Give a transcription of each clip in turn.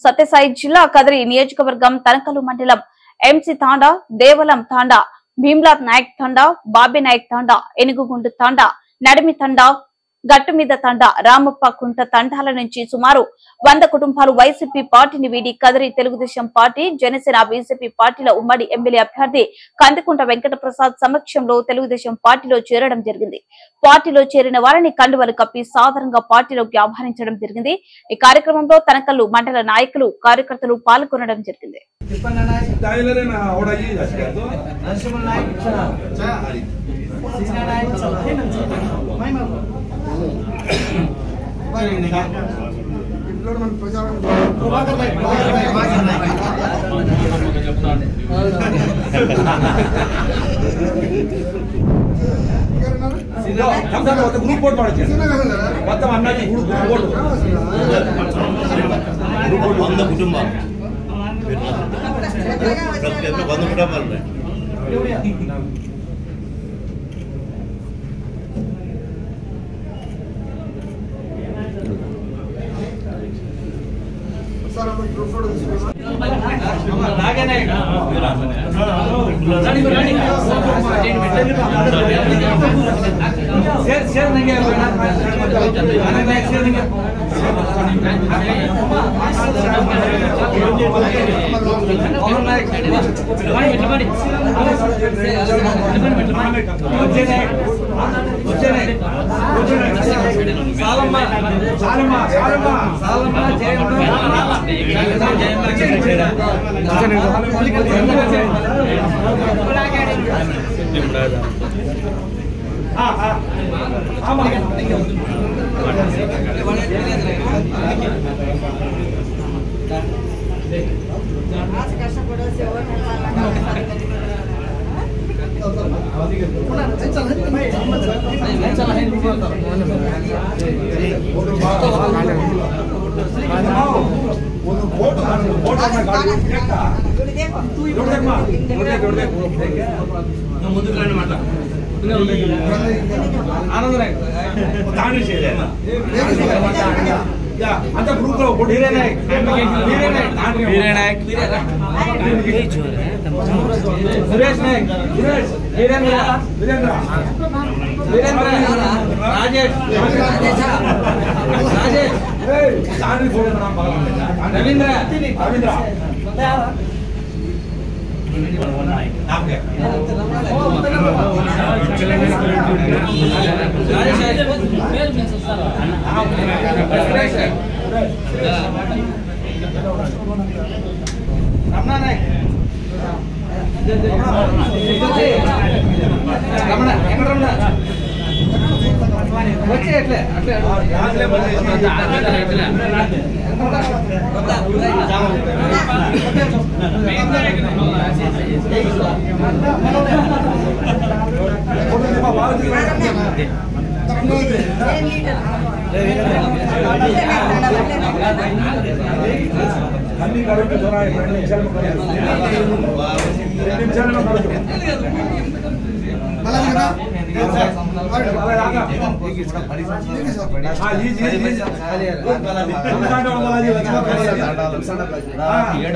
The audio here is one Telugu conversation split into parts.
సత్యసాయి జిల్లా కదిరి నియోజకవర్గం తనకలు మండలం ఎంసీ తాండా, దేవలం తాండా, భీమ్లాత్ నాయక్ తాండా, బాబీ నాయక్ తాండా, ఎనుగుగుండు తాండా, నడిమి తాండా, గట్టుమీద తండా, రామప్ప కుంట తండాల నుంచి సుమారు 100 కుటుంబాలు వైసీపీ పార్టీని వీడి కదిరి తెలుగుదేశం పార్టీ, జనసేన, బీజేపీ పార్టీల ఉమ్మడి ఎమ్మెల్యే అభ్యర్థి కందికుంట వెంకట ప్రసాద్ సమక్షంలో తెలుగుదేశం పార్టీలో చేరడం జరిగింది. పార్టీలో చేరిన వారిని కండువలు కప్పి సాధారణంగా పార్టీలోకి ఆహ్వానించడం జరిగింది. ఈ కార్యక్రమంలో తనకల్లు మండల నాయకులు, కార్యకర్తలు పాల్గొనడం జరిగింది.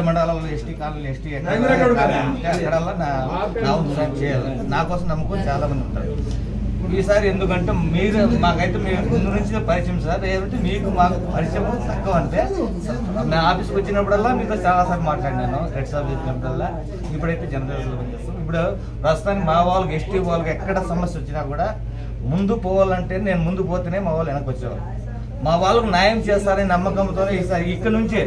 మండలాల్లో ఎస్టీ కాలనీ ఎస్టీ నా కోసం నమ్ముకొని చాలా మంది ఉంటారు. ఈసారి ఎందుకంటే మీరు మాకైతే మీరు ముందు నుంచి పరిచయం సార్, ఏమంటే మీకు మాకు పరిచయం తక్కువ. అంటే నా ఆఫీస్కి వచ్చినప్పుడల్లా మీతో చాలాసార్లు మాట్లాడినాను, రెడ్ సాబ్ చెప్పినప్పుడల్లా. ఇప్పుడైతే జనరల్ ఇప్పుడు ప్రస్తుతానికి మా వాళ్ళకి ఎస్టీ వాళ్ళకి ఎక్కడ సమస్య వచ్చినా కూడా ముందు పోవాలంటే నేను ముందు పోతేనే మా వాళ్ళు వెనక్కి వచ్చేవాళ్ళు. మా వాళ్ళకు న్యాయం చేస్తారని నమ్మకంతోనే ఈసారి ఇక్కడ నుంచే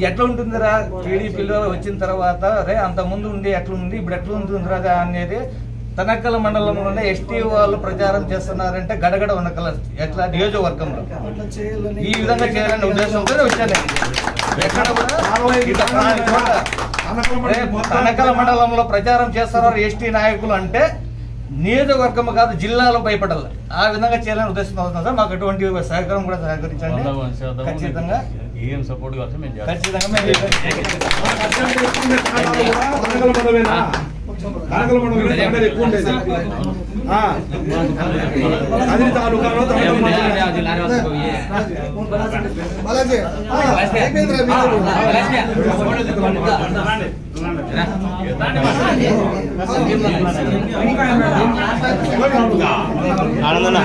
ఎట్లా ఉంటుందిరా టీడీపీలో వచ్చిన తర్వాత రే అంత ముందు ఉండి ఎట్లా ఉంది ఇప్పుడు ఎట్లా ఉంటుందిరా అనేది తనకల మండలంలోనే ఎస్టీ వాళ్ళు ప్రచారం చేస్తున్నారంటే గడగడ ఉన్నకల ఎట్లా నియోజకవర్గంలో ఈ విధంగా చేయాలనే ఉద్దేశంతోనే వచ్చాను. ఎక్కడ కూడా తనకల మండలంలో ప్రచారం చేస్తున్నారు ఎస్టీ నాయకులు అంటే నియోజకవర్గం కాదు జిల్లాలో భయపడాలి, ఆ విధంగా చేయాలని ఉద్దేశం అవుతుంది సార్. మాకు ఎటువంటి సహకారం కూడా సహకరించండి. ఖచ్చితంగా ఏం సపోర్ట్ కావాలి మేము ఖచ్చితంగా ఆనందనా